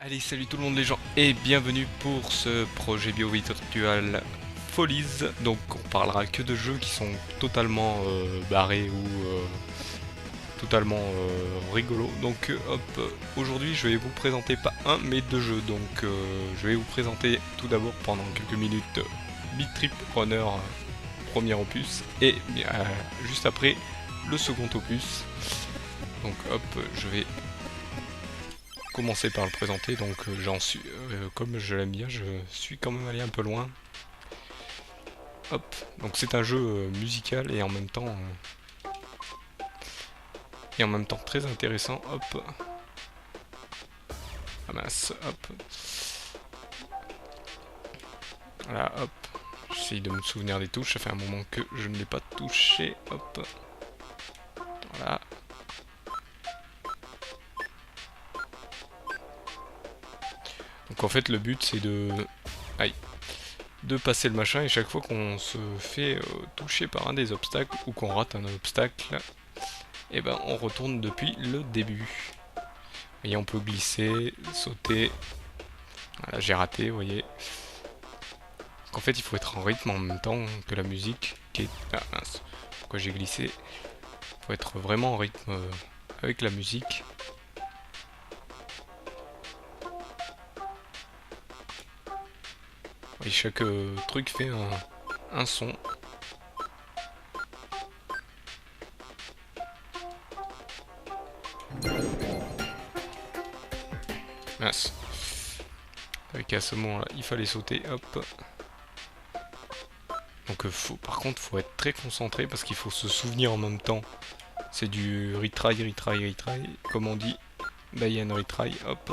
Allez, salut tout le monde les gens et bienvenue pour ce projet BioVirtual Follies. Donc on parlera que de jeux qui sont totalement barrés ou totalement rigolos. Donc aujourd'hui je vais vous présenter pas un mais deux jeux. Donc je vais vous présenter tout d'abord pendant quelques minutes Beat Trip Runner premier opus et juste après le second opus. Donc hop, je vais commencer par le présenter, donc j'en suis, comme je l'aime bien, je suis quand même allé un peu loin. Hop, donc c'est un jeu musical et en même temps très intéressant. Hop, ah mince, hop, voilà, hop, j'essaye de me souvenir des touches, ça fait un moment que je ne l'ai pas touché. Hop, voilà. Donc en fait le but c'est aïe, de passer le machin, et chaque fois qu'on se fait toucher par un des obstacles ou qu'on rate un obstacle, et ben on retourne depuis le début. Vous voyez, on peut glisser, sauter. Voilà, j'ai raté, vous voyez. Donc en fait il faut être en rythme en même temps que la musique qui est... Ah mince, pourquoi j'ai glissé? Il faut être vraiment en rythme avec la musique. Et chaque truc fait un son. Mince. Avec à ce moment là, il fallait sauter, hop. Donc par contre, faut être très concentré parce qu'il faut se souvenir en même temps. C'est du retry, retry, retry, comme on dit. Die and retry, hop.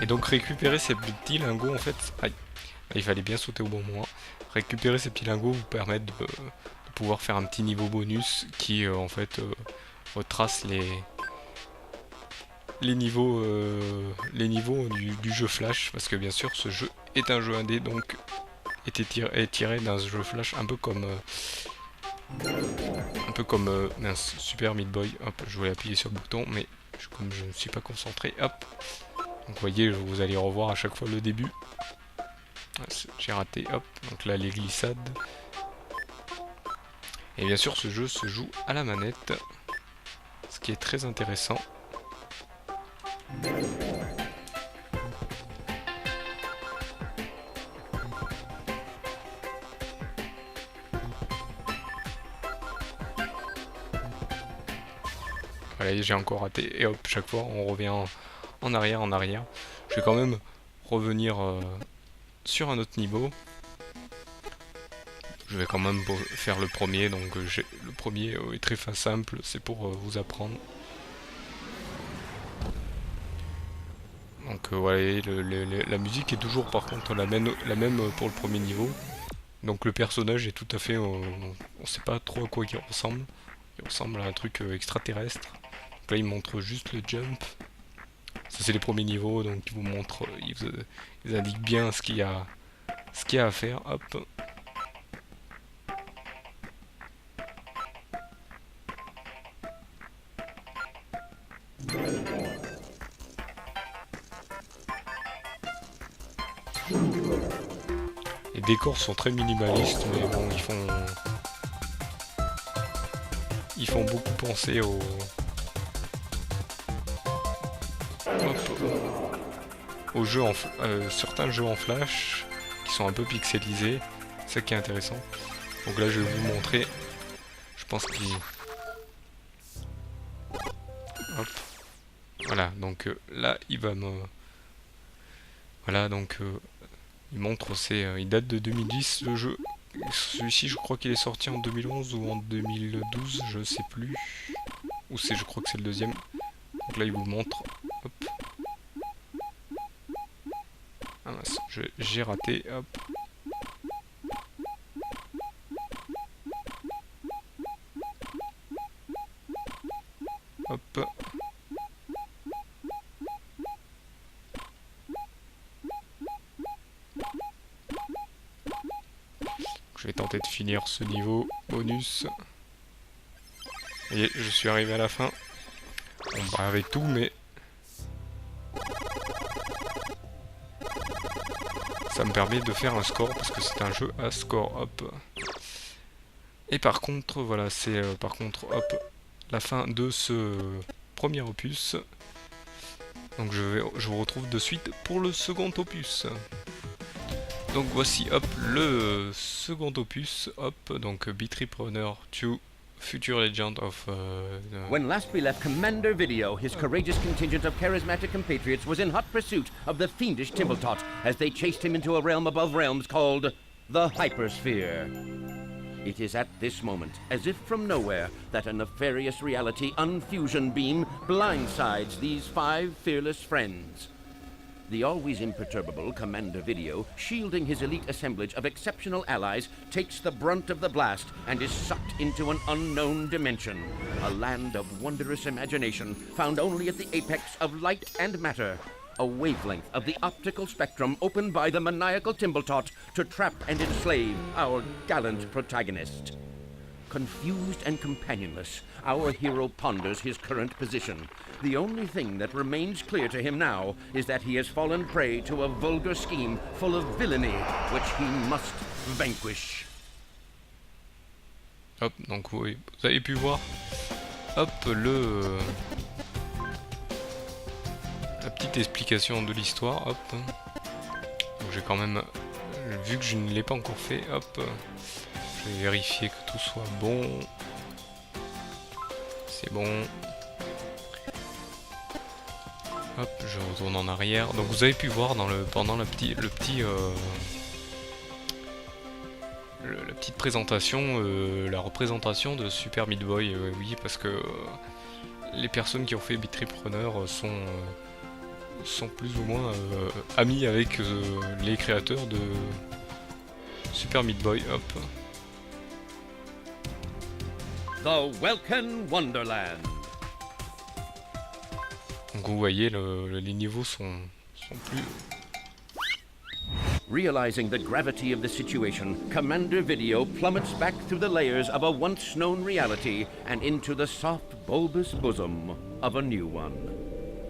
Et donc récupérer ces petits lingots en fait, aïe, il fallait bien sauter au bon moment. Récupérer ces petits lingots vous permettent de pouvoir faire un petit niveau bonus qui en fait retrace les niveaux du jeu Flash, parce que bien sûr ce jeu est un jeu indé, donc est tiré d'un jeu Flash un peu comme mince, Super Meat Boy. Hop, je voulais appuyer sur le bouton mais comme je ne suis pas concentré, hop. Donc vous voyez, vous allez revoir à chaque fois le début. J'ai raté, hop. Donc là les glissades. Et bien sûr ce jeu se joue à la manette, ce qui est très intéressant. Voilà, j'ai encore raté. Et hop, chaque fois on revient en arrière, en arrière. Je vais quand même revenir sur un autre niveau. Je vais quand même faire le premier, donc le premier est très simple, c'est pour vous apprendre. Donc voilà, la musique est toujours par contre la même pour le premier niveau. Donc le personnage est tout à fait... on sait pas trop à quoi il ressemble. Il ressemble à un truc extraterrestre. Donc là il montre juste le jump. Ça c'est les premiers niveaux, donc ils vous montrent... ils indiquent bien ce qu'il y a à faire. Hop. Les décors sont très minimalistes, mais bon, ils font beaucoup penser aux jeux certains jeux en flash qui sont un peu pixelisés. C'est ça qui est intéressant. Donc là, je vais vous montrer. Je pense qu'il... Hop. Voilà, donc là, il va me... Voilà, donc... il montre, il date de 2010 le jeu. Celui-ci je crois qu'il est sorti en 2011 ou en 2012, je sais plus. Ou je crois que c'est le deuxième. Donc là il vous le montre. Hop. Ah mince, j'ai raté, hop. Hop. tenter de finir ce niveau bonus. Et je suis arrivé à la fin. Bon, pas avec tout, mais ça me permet de faire un score parce que c'est un jeu à score up. Et par contre, voilà, c'est par contre, hop, la fin de ce premier opus. Donc je vous retrouve de suite pour le second opus. Donc voici, hop, le second opus, hop, donc Beat Trip Runner 2. Future Legend of... When last we left Commander Video, his courageous contingent of charismatic compatriots was in hot pursuit of the fiendish Timbletot as they chased him into a realm above realms called the Hypersphere. It is at this moment, as if from nowhere, that a nefarious reality unfusion beam blindsides these 5 fearless friends. The always imperturbable Commander Video, shielding his elite assemblage of exceptional allies, takes the brunt of the blast and is sucked into an unknown dimension. A land of wondrous imagination, found only at the apex of light and matter. A wavelength of the optical spectrum opened by the maniacal Timbletot to trap and enslave our gallant protagonist. Confused and companionless, our hero ponders his current position. The only thing that remains clear to him now is that he has fallen prey to a vulgar scheme full of villainy, which he must vanquish. Hop, donc oui, vous avez pu voir, hop, la petite explication de l'histoire, hop. Donc j'ai quand même, vu que je ne l'ai pas encore fait, hop, je vais vérifier que tout soit bon. C'est bon. Hop, je retourne en arrière. Donc vous avez pu voir dans pendant la petite présentation, la représentation de Super Meat Boy. Oui, parce que les personnes qui ont fait Beat Trip Runner sont plus ou moins amis avec les créateurs de Super Meat Boy. Hop. The Welkin Wonderland. Donc vous voyez, les niveaux sont plus... Realizing the gravity of the situation, Commander Video plummets back through the layers of a once known reality and into the soft, bulbous bosom of a new one.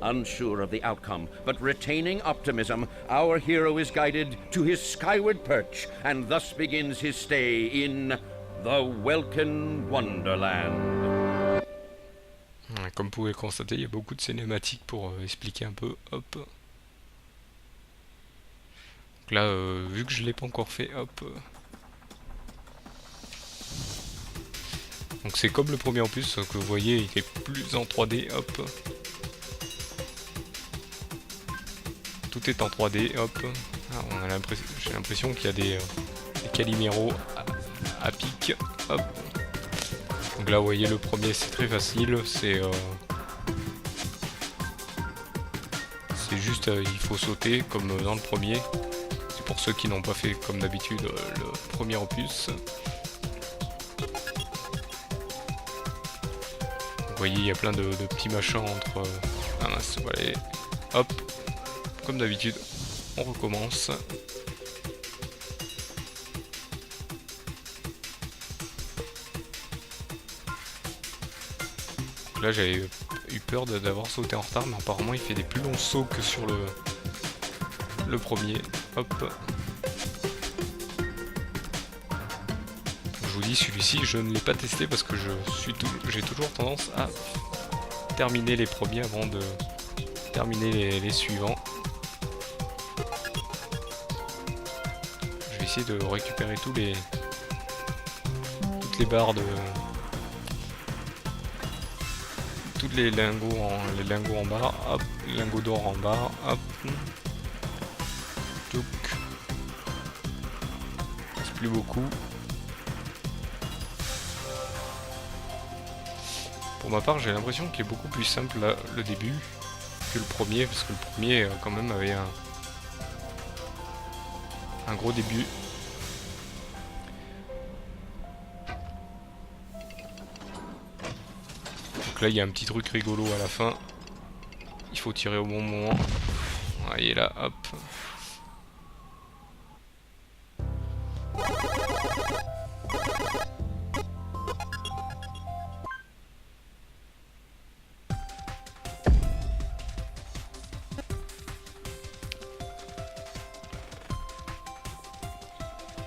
Unsure of the outcome, but retaining optimism, our hero is guided to his skyward perch and thus begins his stay in the Welkin Wonderland. Comme vous pouvez le constater, il y a beaucoup de cinématiques pour expliquer un peu. Hop. Donc là, vu que je ne l'ai pas encore fait, hop. Donc c'est comme le premier opus, sauf que vous voyez, il est plus en 3D. Hop. Tout est en 3D. Hop. Ah, j'ai l'impression qu'il y a des Calimero à pic. Hop. Donc là vous voyez le premier c'est très facile, c'est juste il faut sauter comme dans le premier. C'est pour ceux qui n'ont pas fait comme d'habitude le premier opus. Vous voyez il y a plein de petits machins entre... Ah mince, voilà. Hop, comme d'habitude, on recommence. Là j'avais eu peur d'avoir sauté en retard, mais apparemment il fait des plus longs sauts que sur le premier. Hop. Je vous dis, celui-ci je ne l'ai pas testé parce que j'ai toujours tendance à terminer les premiers avant de terminer les suivants. Je vais essayer de récupérer toutes les barres de... Toutes les lingots en bas, hop, les lingots d'or en bas, hop. Touc. C'est plus beaucoup. Pour ma part, j'ai l'impression qu'il est beaucoup plus simple là, le début que le premier, parce que le premier quand même avait un gros début. Donc là il y a un petit truc rigolo à la fin. Il faut tirer au bon moment. Voyez là, hop.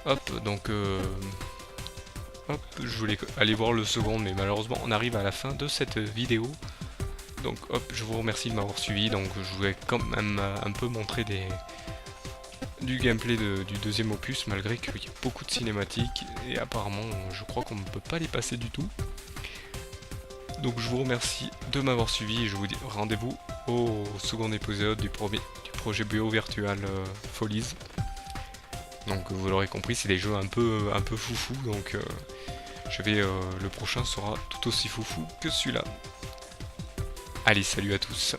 Hop, donc hop, je voulais aller voir le second, mais malheureusement on arrive à la fin de cette vidéo. Donc hop, je vous remercie de m'avoir suivi. Donc je voulais quand même un peu montrer du gameplay du deuxième opus, malgré qu'il y a beaucoup de cinématiques, et apparemment je crois qu'on ne peut pas les passer du tout. Donc je vous remercie de m'avoir suivi et je vous dis rendez-vous au second épisode du projet Bio Virtual Follies. Donc vous l'aurez compris, c'est des jeux un peu foufou, donc le prochain sera tout aussi foufou que celui-là. Allez, salut à tous.